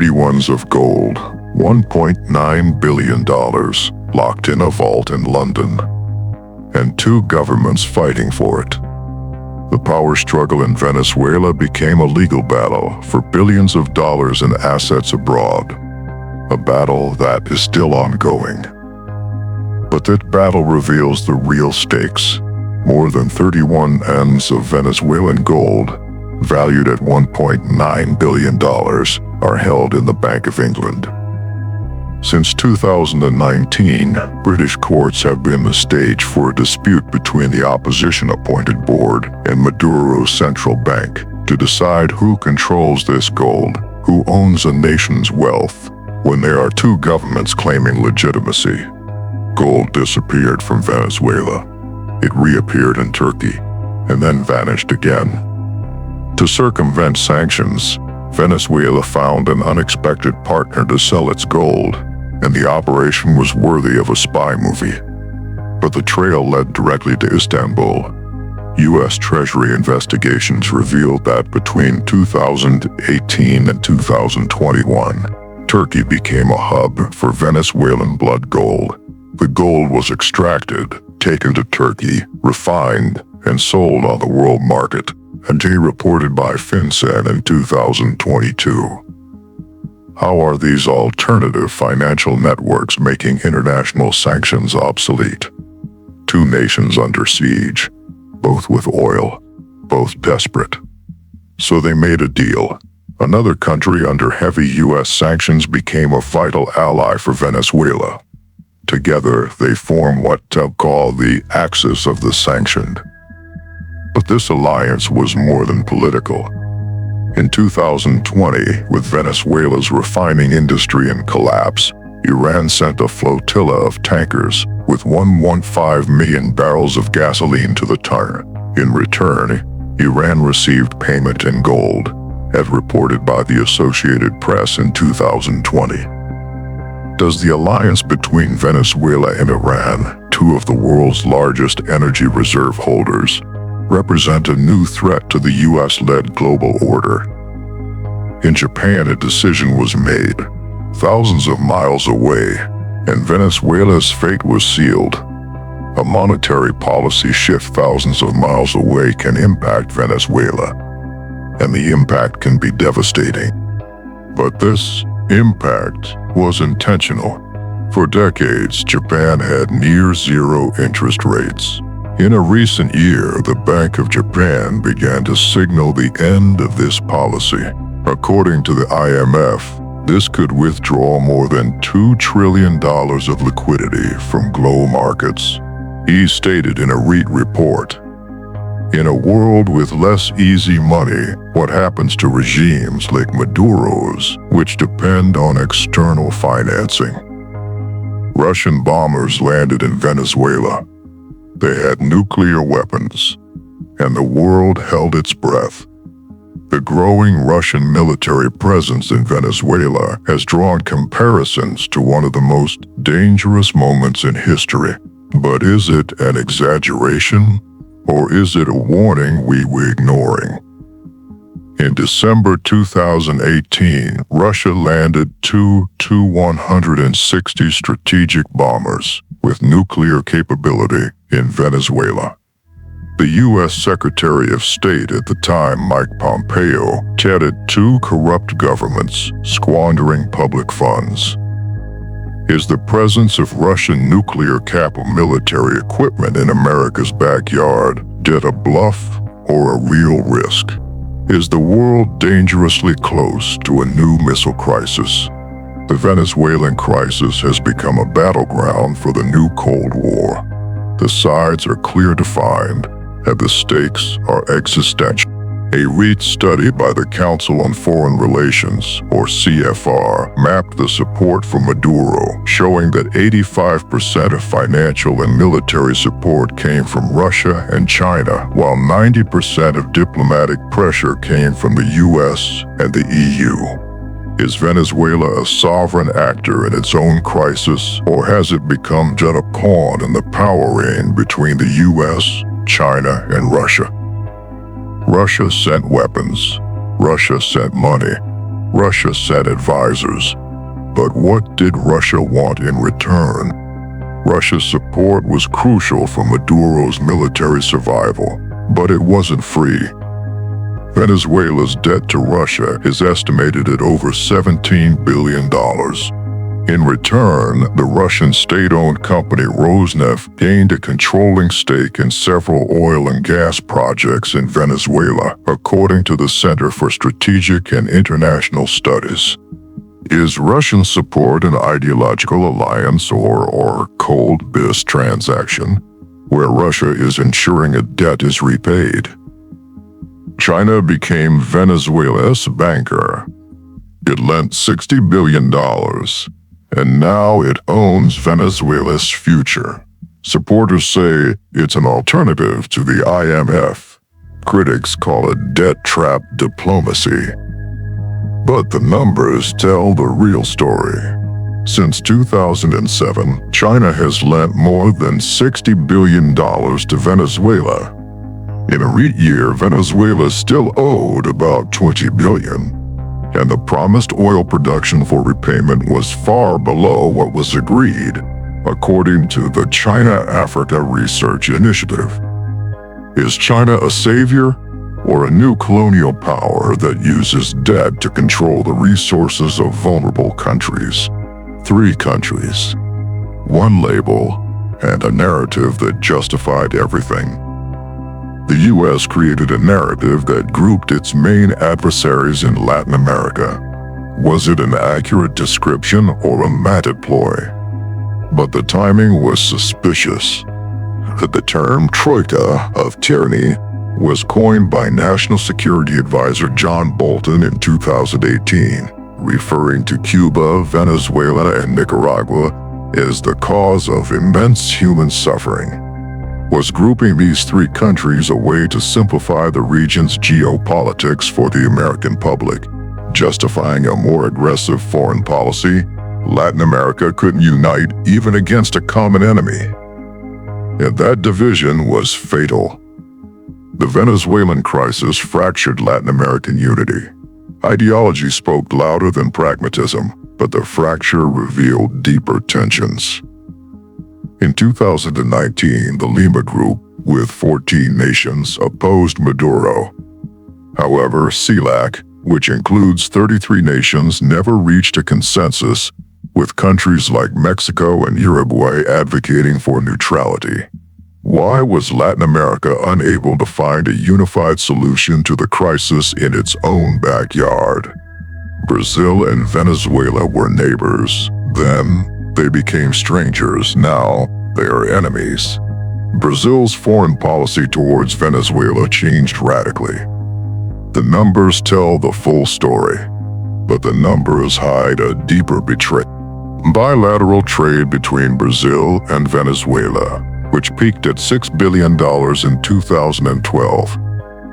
31s of gold, $1.9 billion, locked in a vault in London, and two governments fighting for it. The power struggle in Venezuela became a legal battle for billions of dollars in assets abroad, a battle that is still ongoing. But that battle reveals the real stakes. More than 31 ounces of Venezuelan gold, valued at $1.9 billion, are held in the Bank of England. Since 2019, British courts have been the stage for a dispute between the opposition-appointed board and Maduro's central bank to decide who controls this gold, who owns a nation's wealth, when there are two governments claiming legitimacy. Gold disappeared from Venezuela. It reappeared in Turkey, and then vanished again. To circumvent sanctions, Venezuela found an unexpected partner to sell its gold, and the operation was worthy of a spy movie. But the trail led directly to Istanbul. U.S. Treasury investigations revealed that between 2018 and 2021, Turkey became a hub for Venezuelan blood gold. The gold was extracted, taken to Turkey, refined, and sold on the world market, a day reported by FinCEN in 2022. How are these alternative financial networks making international sanctions obsolete? Two nations under siege, both with oil, both desperate. So they made a deal. Another country under heavy U.S. sanctions became a vital ally for Venezuela. Together, they form what they'll call the axis of the sanctioned. But this alliance was more than political. In 2020, with Venezuela's refining industry in collapse, Iran sent a flotilla of tankers with 1.15 million barrels of gasoline to the ton. In return, Iran received payment in gold, as reported by the Associated Press in 2020. Does the alliance between Venezuela and Iran, two of the world's largest energy reserve holders, represent a new threat to the U.S.-led global order? In Japan, a decision was made, thousands of miles away, and Venezuela's fate was sealed. A monetary policy shift thousands of miles away can impact Venezuela, and the impact can be devastating. But this impact was intentional. For decades, Japan had near-zero interest rates. In a recent year, the Bank of Japan began to signal the end of this policy. According to the IMF, this could withdraw more than $2 trillion of liquidity from global markets. He stated in a REIT report, "In a world with less easy money, what happens to regimes like Maduro's, which depend on external financing?" Russian bombers landed in Venezuela. They had nuclear weapons, and the world held its breath. The growing Russian military presence in Venezuela has drawn comparisons to one of the most dangerous moments in history. But is it an exaggeration, or is it a warning we were ignoring? In December 2018, Russia landed two Tu-160 strategic bombers with nuclear capability in Venezuela. The U.S. Secretary of State at the time, Mike Pompeo, touted two corrupt governments squandering public funds. Is the presence of Russian nuclear-capable military equipment in America's backyard just a bluff or a real risk? Is the world dangerously close to a new missile crisis? The Venezuelan crisis has become a battleground for the new Cold War. The sides are clearly defined, and the stakes are existential. A REIT study by the Council on Foreign Relations, or CFR, mapped the support for Maduro, showing that 85% of financial and military support came from Russia and China, while 90% of diplomatic pressure came from the US and the EU. Is Venezuela a sovereign actor in its own crisis, or has it become just a pawn in the power reign between the US, China, and Russia? Russia sent weapons. Russia sent money. Russia sent advisors. But what did Russia want in return? Russia's support was crucial for Maduro's military survival, but it wasn't free. Venezuela's debt to Russia is estimated at over $17 billion. In return, the Russian state-owned company Rosneft gained a controlling stake in several oil and gas projects in Venezuela, according to the Center for Strategic and International Studies. Is Russian support an ideological alliance or cold biz transaction, where Russia is ensuring a debt is repaid? China became Venezuela's banker. It lent $60 billion, and now it owns Venezuela's future. Supporters say it's an alternative to the IMF. Critics call it debt trap diplomacy. But the numbers tell the real story. Since 2007, China has lent more than $60 billion to Venezuela. In a year, Venezuela still owed about $20 billion, and the promised oil production for repayment was far below what was agreed, according to the China-Africa Research Initiative. Is China a savior, or a new colonial power that uses debt to control the resources of vulnerable countries? 3 countries, 1 label, and a narrative that justified everything. The U.S. created a narrative that grouped its main adversaries in Latin America. Was it an accurate description or a matted ploy? But the timing was suspicious. The term Troika of tyranny was coined by National Security Advisor John Bolton in 2018, referring to Cuba, Venezuela, and Nicaragua as the cause of immense human suffering. Was grouping these 3 countries a way to simplify the region's geopolitics for the American public, justifying a more aggressive foreign policy? Latin America couldn't unite even against a common enemy. And that division was fatal. The Venezuelan crisis fractured Latin American unity. Ideology spoke louder than pragmatism, but the fracture revealed deeper tensions. In 2019, the Lima Group, with 14 nations, opposed Maduro. However, CELAC, which includes 33 nations, never reached a consensus, with countries like Mexico and Uruguay advocating for neutrality. Why was Latin America unable to find a unified solution to the crisis in its own backyard? Brazil and Venezuela were neighbors. Then, they became strangers. Now, they are enemies. Brazil's foreign policy towards Venezuela changed radically. The numbers tell the full story, but the numbers hide a deeper betrayal. Bilateral trade between Brazil and Venezuela, which peaked at $6 billion in 2012,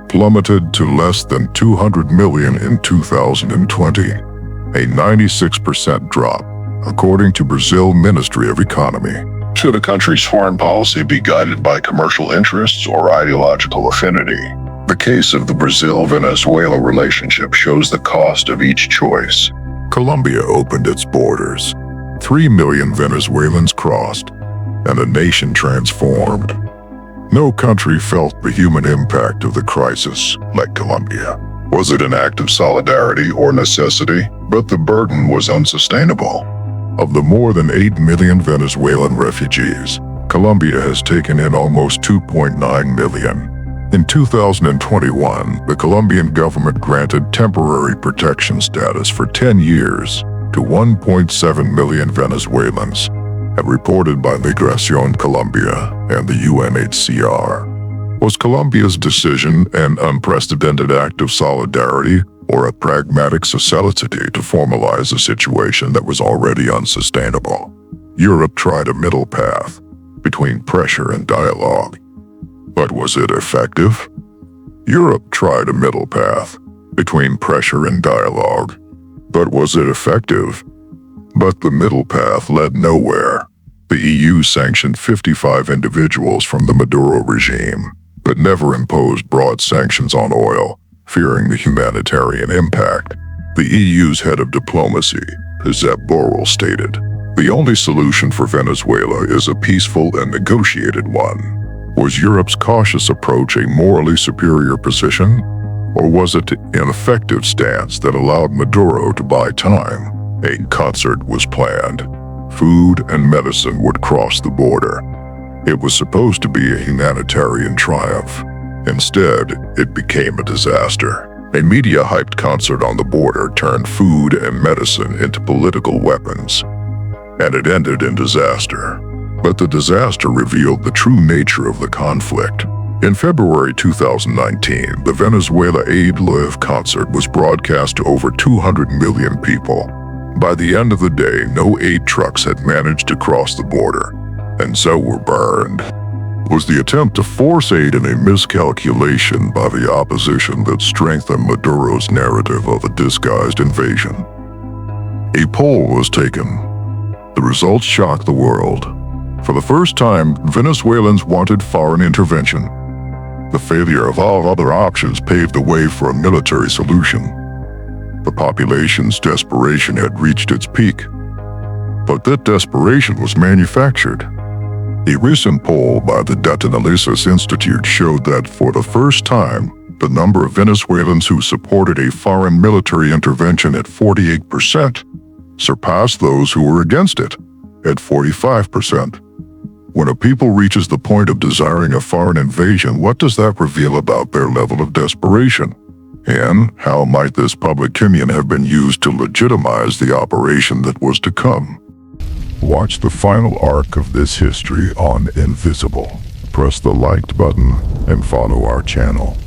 plummeted to less than $200 million in 2020, a 96% drop, according to Brazil Ministry of Economy. Should a country's foreign policy be guided by commercial interests or ideological affinity? The case of the Brazil-Venezuela relationship shows the cost of each choice. Colombia opened its borders. 3 million Venezuelans crossed, and a nation transformed. No country felt the human impact of the crisis like Colombia. Was it an act of solidarity or necessity? But the burden was unsustainable. Of the more than 8 million Venezuelan refugees, Colombia has taken in almost 2.9 million. In 2021, the Colombian government granted temporary protection status for 10 years to 1.7 million Venezuelans, and reported by Migración Colombia and the UNHCR. Was Colombia's decision an unprecedented act of solidarity or a pragmatic necessity to formalize a situation that was already unsustainable? Europe tried a middle path between pressure and dialogue. But was it effective? Europe tried a middle path between pressure and dialogue. But was it effective? But the middle path led nowhere. The EU sanctioned 55 individuals from the Maduro regime, but never imposed broad sanctions on oil, fearing the humanitarian impact. The EU's head of diplomacy, Josep Borrell, stated, "The only solution for Venezuela is a peaceful and negotiated one." Was Europe's cautious approach a morally superior position? Or was it an ineffective stance that allowed Maduro to buy time? A concert was planned. Food and medicine would cross the border. It was supposed to be a humanitarian triumph. Instead, it became a disaster. A media-hyped concert on the border turned food and medicine into political weapons, and it ended in disaster. But the disaster revealed the true nature of the conflict. In February 2019, the Venezuela Aid Live concert was broadcast to over 200 million people. By the end of the day, no aid trucks had managed to cross the border, and so were burned. Was the attempt to force aid in a miscalculation by the opposition that strengthened Maduro's narrative of a disguised invasion? A poll was taken. The results shocked the world. For the first time, Venezuelans wanted foreign intervention. The failure of all other options paved the way for a military solution. The population's desperation had reached its peak. But that desperation was manufactured. A recent poll by the Data Analysis Institute showed that for the first time, the number of Venezuelans who supported a foreign military intervention at 48% surpassed those who were against it at 45%. When a people reaches the point of desiring a foreign invasion, what does that reveal about their level of desperation? And how might this public opinion have been used to legitimize the operation that was to come? Watch the final arc of this history on Invisible. Press the like button and follow our channel.